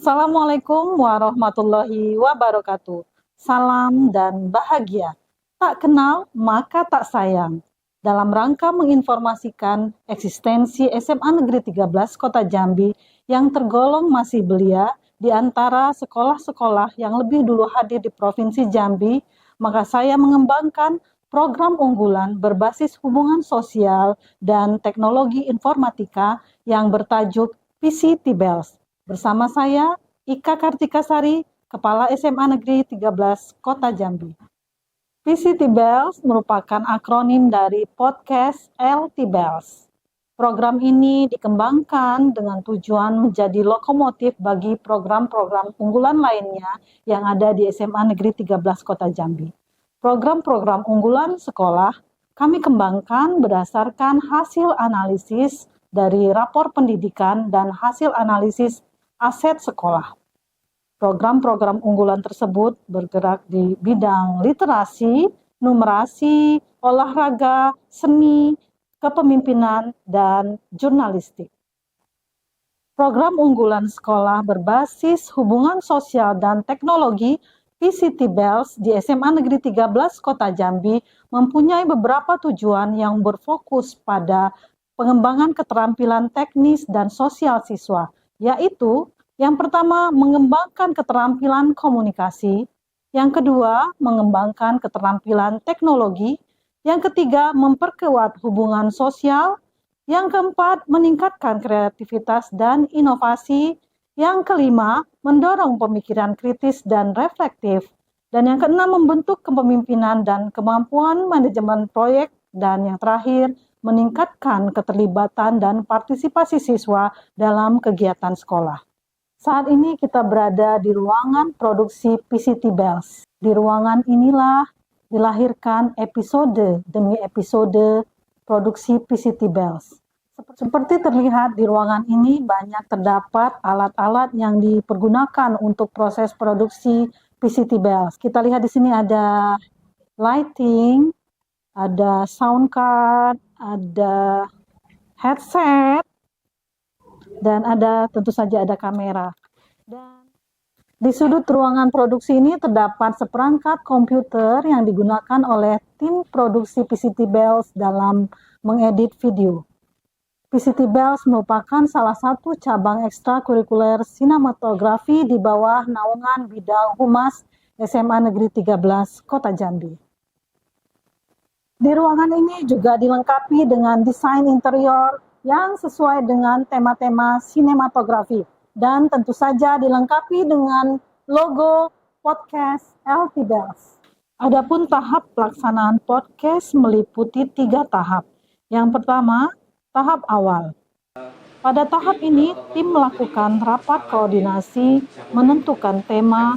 Assalamualaikum warahmatullahi wabarakatuh. Salam dan bahagia. Tak kenal maka tak sayang. Dalam rangka menginformasikan eksistensi SMA Negeri 13 Kota Jambi yang tergolong masih belia di antara sekolah-sekolah yang lebih dulu hadir di Provinsi Jambi, maka saya mengembangkan program unggulan berbasis hubungan sosial dan teknologi informatika yang bertajuk PCT-BELS. Bersama saya, Ika Kartikasari, Kepala SMA Negeri 13 Kota Jambi. PCT-BELS merupakan akronim dari Podcast LT-BELS. Program ini dikembangkan dengan tujuan menjadi lokomotif bagi program-program unggulan lainnya yang ada di SMA Negeri 13 Kota Jambi. Program-program unggulan sekolah kami kembangkan berdasarkan hasil analisis dari rapor pendidikan dan hasil analisis aset sekolah. Program-program unggulan tersebut bergerak di bidang literasi, numerasi, olahraga, seni, kepemimpinan, dan jurnalistik. Program unggulan sekolah berbasis hubungan sosial dan teknologi PCT-BELS di SMA Negeri 13 Kota Jambi mempunyai beberapa tujuan yang berfokus pada pengembangan keterampilan teknis dan sosial siswa, yaitu yang pertama mengembangkan keterampilan komunikasi, yang kedua mengembangkan keterampilan teknologi, yang ketiga memperkuat hubungan sosial, yang keempat meningkatkan kreativitas dan inovasi, yang kelima mendorong pemikiran kritis dan reflektif, dan yang keenam membentuk kepemimpinan dan kemampuan manajemen proyek, dan yang terakhir meningkatkan keterlibatan dan partisipasi siswa dalam kegiatan sekolah. Saat ini kita berada di ruangan produksi PCT-BELS. Di ruangan inilah dilahirkan episode demi episode produksi PCT-BELS. Seperti terlihat di ruangan ini banyak terdapat alat-alat yang dipergunakan untuk proses produksi PCT-BELS. Kita lihat di sini ada lighting, ada sound card, ada headset, dan tentu saja ada kamera. Dan di sudut ruangan produksi ini terdapat seperangkat komputer yang digunakan oleh tim produksi PCT-BELS dalam mengedit video. PCT-BELS merupakan salah satu cabang ekstrakurikuler sinematografi di bawah naungan bidang humas SMA Negeri 13 Kota Jambi. Di ruangan ini juga dilengkapi dengan desain interior yang sesuai dengan tema-tema sinematografi dan tentu saja dilengkapi dengan logo podcast LT-BELS. Adapun tahap pelaksanaan podcast meliputi 3 tahap. Yang pertama, tahap awal. Pada tahap ini, tim melakukan rapat koordinasi, menentukan tema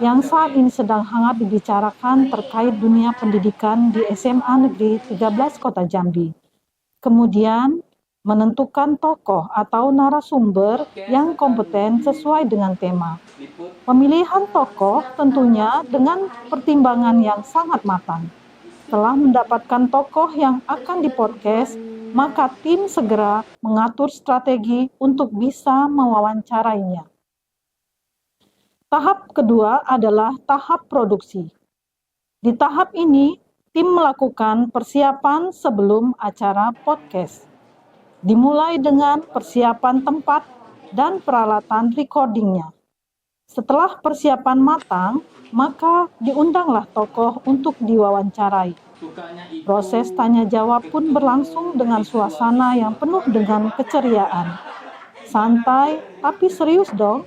yang saat ini sedang hangat dibicarakan terkait dunia pendidikan di SMA Negeri 13 Kota Jambi. Kemudian, menentukan tokoh atau narasumber yang kompeten sesuai dengan tema. Pemilihan tokoh tentunya dengan pertimbangan yang sangat matang. Setelah mendapatkan tokoh yang akan dipodcast, maka tim segera mengatur strategi untuk bisa mewawancarainya. Tahap kedua adalah tahap produksi. Di tahap ini, tim melakukan persiapan sebelum acara podcast. Dimulai dengan persiapan tempat dan peralatan recordingnya. Setelah persiapan matang, maka diundanglah tokoh untuk diwawancarai. Proses tanya jawab pun berlangsung dengan suasana yang penuh dengan keceriaan. Santai tapi serius dong.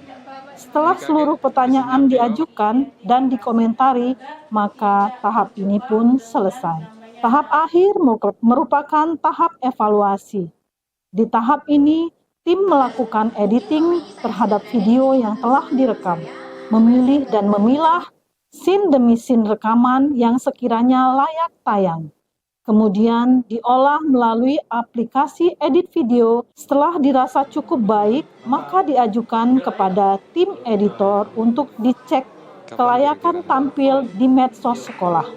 Setelah seluruh pertanyaan diajukan dan dikomentari, maka tahap ini pun selesai. Tahap akhir merupakan tahap evaluasi. Di tahap ini, tim melakukan editing terhadap video yang telah direkam, memilih dan memilah scene demi scene rekaman yang sekiranya layak tayang. Kemudian diolah melalui aplikasi edit video. Setelah dirasa cukup baik, maka diajukan kepada tim editor untuk dicek kelayakan tampil di medsos sekolah.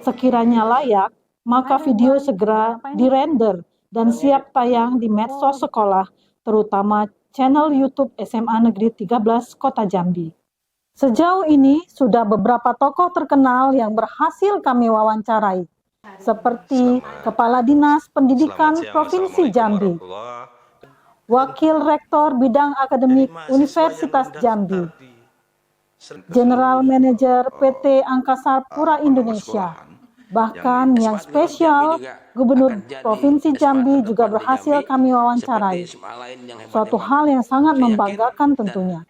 Sekiranya layak, maka video segera dirender dan siap tayang di medsos sekolah, terutama channel YouTube SMA Negeri 13 Kota Jambi. Sejauh ini sudah beberapa tokoh terkenal yang berhasil kami wawancarai, seperti Kepala Dinas Pendidikan Provinsi Jambi, Wakil Rektor Bidang Akademik Universitas Jambi, General Manager PT Angkasa Pura Indonesia. Bahkan yang spesial, Gubernur Provinsi Jambi juga berhasil kami wawancarai. Suatu hal yang sangat membanggakan tentunya.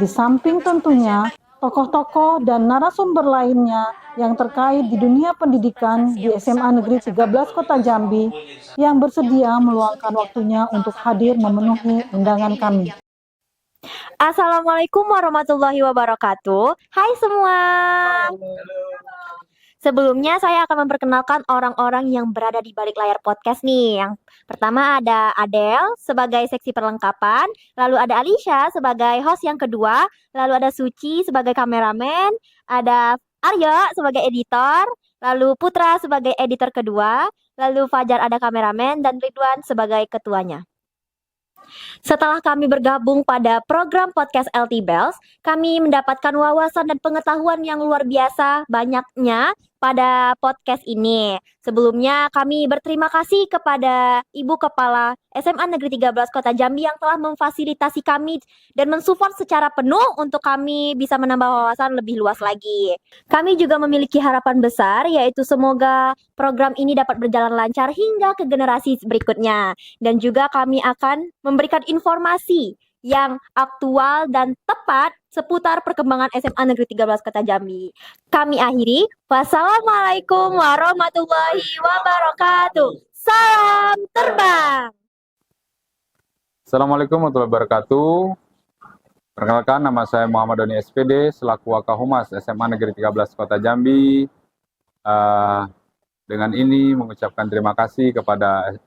Di samping tentunya, tokoh-tokoh dan narasumber lainnya yang terkait di dunia pendidikan di SMA Negeri 13 Kota Jambi yang bersedia meluangkan waktunya untuk hadir memenuhi undangan kami. Assalamualaikum warahmatullahi wabarakatuh. Hai semua. Sebelumnya saya akan memperkenalkan orang-orang yang berada di balik layar podcast nih. Yang pertama ada Adele sebagai seksi perlengkapan, lalu ada Alicia sebagai host yang kedua, lalu ada Suci sebagai kameramen, ada Aryo sebagai editor, lalu Putra sebagai editor kedua, lalu Fajar ada kameramen, dan Ridwan sebagai ketuanya. Setelah kami bergabung pada program podcast LT Bells, kami mendapatkan wawasan dan pengetahuan yang luar biasa banyaknya pada podcast ini. Sebelumnya kami berterima kasih kepada Ibu Kepala SMA Negeri 13 Kota Jambi yang telah memfasilitasi kami dan mensupport secara penuh untuk kami bisa menambah wawasan lebih luas lagi. Kami juga memiliki harapan besar, yaitu semoga program ini dapat berjalan lancar hingga ke generasi berikutnya. Dan juga kami akan memberikan informasi yang aktual dan tepat seputar perkembangan SMA Negeri 13 Kota Jambi. Kami akhiri. Wassalamualaikum warahmatullahi wabarakatuh. Salam terbang. Assalamualaikum warahmatullahi wabarakatuh. Perkenalkan, nama saya Muhammad Doni SPD selaku Wakahumas SMA Negeri 13 Kota Jambi. Dengan ini mengucapkan terima kasih kepada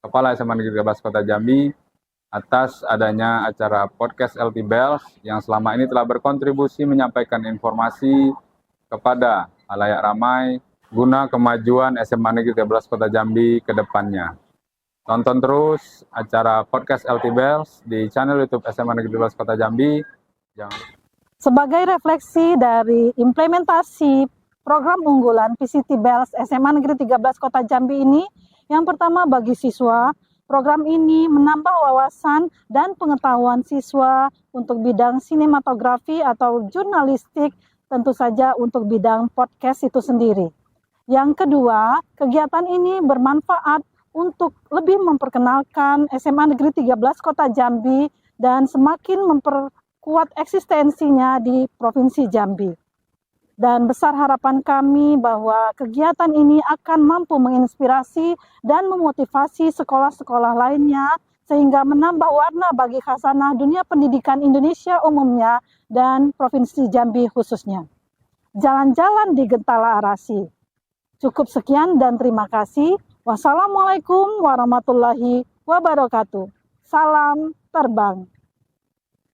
Kepala SMA Negeri 13 Kota Jambi atas adanya acara podcast LT Bells yang selama ini telah berkontribusi menyampaikan informasi kepada halayak ramai guna kemajuan SMA Negeri 13 Kota Jambi ke depannya. Tonton terus acara podcast LT Bells di channel YouTube SMA Negeri 13 Kota Jambi. Sebagai refleksi dari implementasi program unggulan PCT Bells SMA Negeri 13 Kota Jambi ini, yang pertama bagi siswa, program ini menambah wawasan dan pengetahuan siswa untuk bidang sinematografi atau jurnalistik, tentu saja untuk bidang podcast itu sendiri. Yang kedua, kegiatan ini bermanfaat untuk lebih memperkenalkan SMA Negeri 13 Kota Jambi dan semakin memperkuat eksistensinya di Provinsi Jambi. Dan besar harapan kami bahwa kegiatan ini akan mampu menginspirasi dan memotivasi sekolah-sekolah lainnya sehingga menambah warna bagi khasanah dunia pendidikan Indonesia umumnya dan Provinsi Jambi khususnya. Jalan-jalan di Gentala Arasi. Cukup sekian dan terima kasih. Wassalamualaikum warahmatullahi wabarakatuh. Salam terbang.